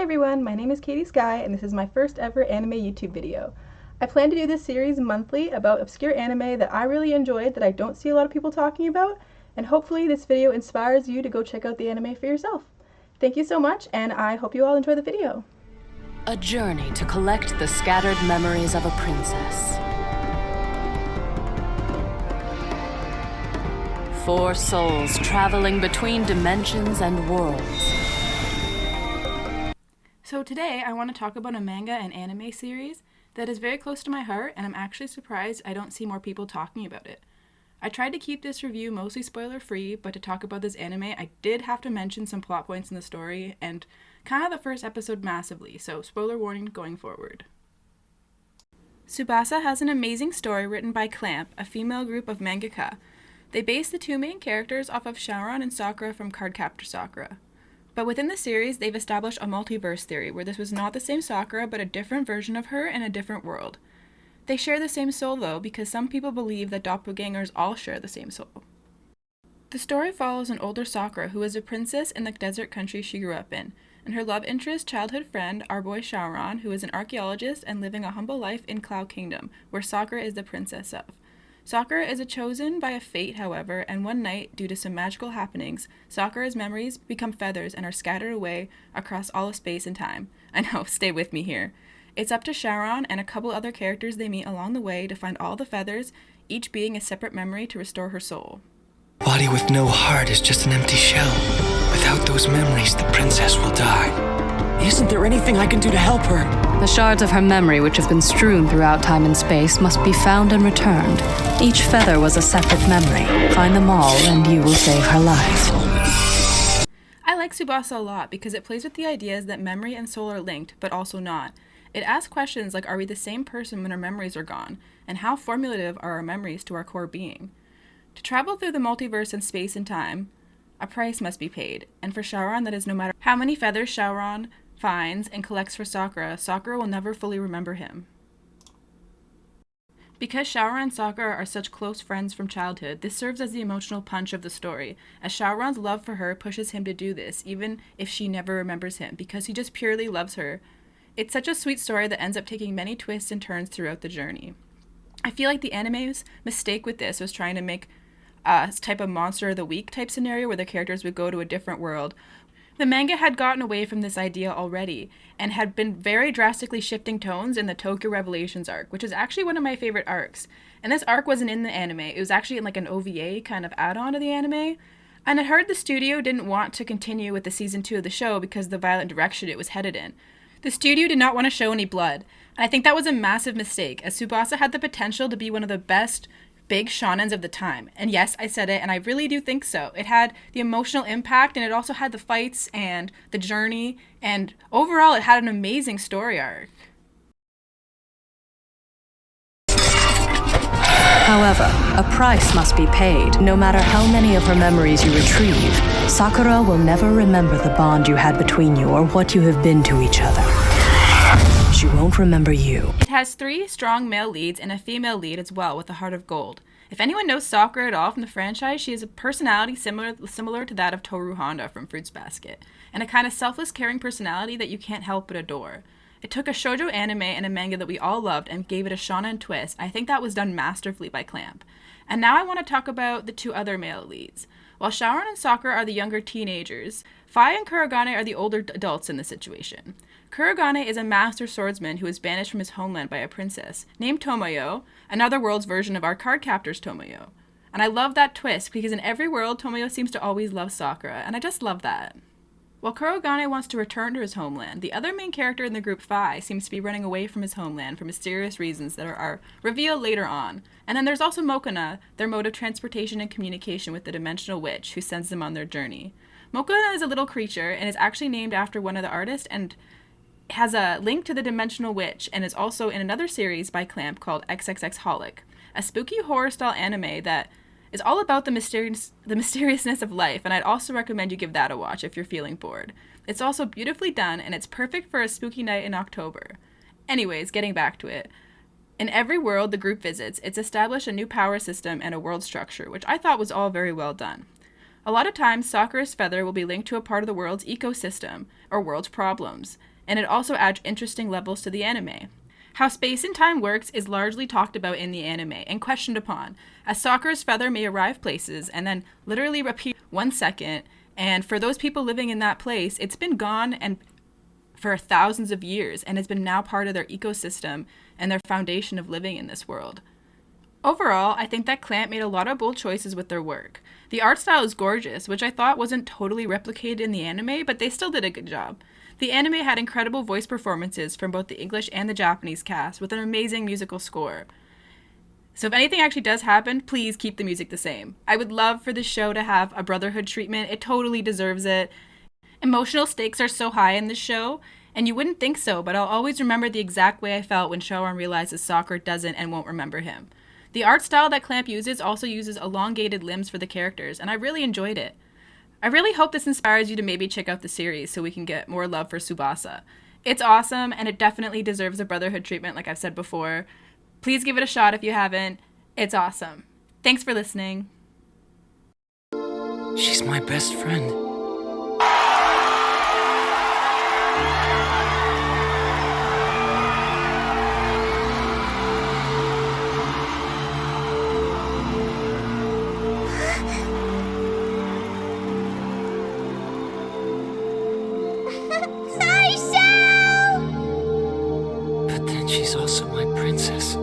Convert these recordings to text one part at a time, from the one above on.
everyone, my name is Katy Skye and this is my first ever anime YouTube video. I plan to do this series monthly about obscure anime that I really enjoyed that I don't see a lot of people talking about, and hopefully this video inspires you to go check out the anime for yourself. Thank you so much, and I hope you all enjoy the video. A journey to collect the scattered memories of a princess. 4 souls traveling between dimensions and worlds. So today I want to talk about a manga and anime series that is very close to my heart, and I'm actually surprised I don't see more people talking about it. I tried to keep this review mostly spoiler free, but to talk about this anime I did have to mention some plot points in the story and kind of the first episode massively, so spoiler warning going forward. Tsubasa has an amazing story written by Clamp, a female group of mangaka. They base the 2 main characters off of Shaoran and Sakura from Cardcaptor Sakura. But within the series, they've established a multiverse theory where this was not the same Sakura but a different version of her in a different world. They share the same soul though, because some people believe that doppelgangers all share the same soul. The story follows an older Sakura who is a princess in the desert country she grew up in, and her love interest childhood friend, our boy Shaoran, who is an archaeologist and living a humble life in Cloud Kingdom, where Sakura is the princess of. Sakura is chosen by a fate, however, and one night, due to some magical happenings, Sakura's memories become feathers and are scattered away across all of space and time. I know, stay with me here. It's up to Shaoran and a couple other characters they meet along the way to find all the feathers, each being a separate memory to restore her soul. Body with no heart is just an empty shell. Without those memories, the princess will die. Isn't there anything I can do to help her? The shards of her memory, which have been strewn throughout time and space, must be found and returned. Each feather was a separate memory. Find them all, and you will save her life. I like Tsubasa a lot because it plays with the ideas that memory and soul are linked, but also not. It asks questions like, are we the same person when our memories are gone? And how formulative are our memories to our core being? To travel through the multiverse in space and time, a price must be paid. And for Shaoran, that is no matter how many feathers Shaoran finds and collects for Sakura, Sakura will never fully remember him. Because Shaoran and Sakura are such close friends from childhood, this serves as the emotional punch of the story, as Shaoran's love for her pushes him to do this, even if she never remembers him, because he just purely loves her. It's such a sweet story that ends up taking many twists and turns throughout the journey. I feel like the anime's mistake with this was trying to make a type of monster of the week type scenario where the characters would go to a different world. The manga had gotten away from this idea already, and had been very drastically shifting tones in the Tokyo Revelations arc, which is actually one of my favorite arcs. And this arc wasn't in the anime, it was actually in like an OVA kind of add-on to the anime. And I heard the studio didn't want to continue with the season 2 of the show because of the violent direction it was headed in. The studio did not want to show any blood, and I think that was a massive mistake, as Tsubasa had the potential to be one of the best big shonens of the time. And yes, I said it, and I really do think so. It had the emotional impact, and it also had the fights and the journey, and overall it had an amazing story arc. However, a price must be paid. No matter how many of her memories you retrieve, Sakura will never remember the bond you had between you or what you have been to each other. She won't remember you. It has 3 strong male leads and a female lead as well with a heart of gold. If anyone knows Sakura at all from the franchise, she has a personality similar to that of Toru Honda from Fruits Basket, and a kind of selfless, caring personality that you can't help but adore. It took a shoujo anime and a manga that we all loved and gave it a shonen twist. I think that was done masterfully by Clamp. And now I want to talk about the 2 other male leads. While Shaoran and Sakura are the younger teenagers, Fai and Kurogane are the older adults in the situation. Kurogane is a master swordsman who was banished from his homeland by a princess named Tomoyo, another world's version of our card captor's Tomoyo. And I love that twist because in every world, Tomoyo seems to always love Sakura, and I just love that. While Kurogane wants to return to his homeland, the other main character in the group, Fai, seems to be running away from his homeland for mysterious reasons that are revealed later on. And then there's also Mokona, their mode of transportation and communication with the dimensional witch, who sends them on their journey. Mokona is a little creature and is actually named after one of the artists and has a link to the dimensional witch, and is also in another series by Clamp called XXX Holic, a spooky horror-style anime that is all about the mysteriousness of life, and I'd also recommend you give that a watch if you're feeling bored. It's also beautifully done, and it's perfect for a spooky night in October. Anyways, getting back to it. In every world the group visits, it's established a new power system and a world structure, which I thought was all very well done. A lot of times, Sakura's feather will be linked to a part of the world's ecosystem, or world's problems, and it also adds interesting levels to the anime. How space and time works is largely talked about in the anime and questioned upon, as Sakura's feather may arrive places and then literally repeat 1 second, and for those people living in that place, it's been gone and for thousands of years and has been now part of their ecosystem and their foundation of living in this world. Overall, I think that Clamp made a lot of bold choices with their work. The art style is gorgeous, which I thought wasn't totally replicated in the anime, but they still did a good job. The anime had incredible voice performances from both the English and the Japanese cast, with an amazing musical score. So if anything actually does happen, please keep the music the same. I would love for this show to have a Brotherhood treatment. It totally deserves it. Emotional stakes are so high in this show, and you wouldn't think so, but I'll always remember the exact way I felt when Showan realizes Sakura doesn't and won't remember him. The art style that Clamp uses also uses elongated limbs for the characters, and I really enjoyed it. I really hope this inspires you to maybe check out the series so we can get more love for Tsubasa. It's awesome, and it definitely deserves a Brotherhood treatment like I've said before. Please give it a shot if you haven't. It's awesome. Thanks for listening. She's my best friend. But then she's also my princess.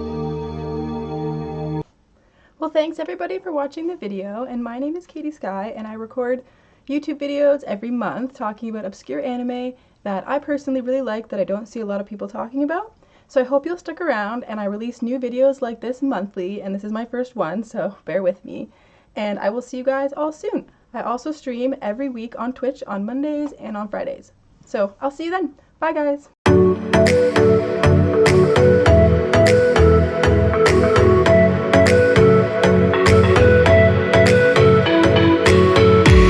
Well, thanks everybody for watching the video, and my name is Katy Skye, and I record YouTube videos every month talking about obscure anime that I personally really like that I don't see a lot of people talking about. So I hope you'll stick around, and I release new videos like this monthly, and this is my first one, so bear with me. And I will see you guys all soon. I also stream every week on Twitch on Mondays and on Fridays. So I'll see you then. Bye guys!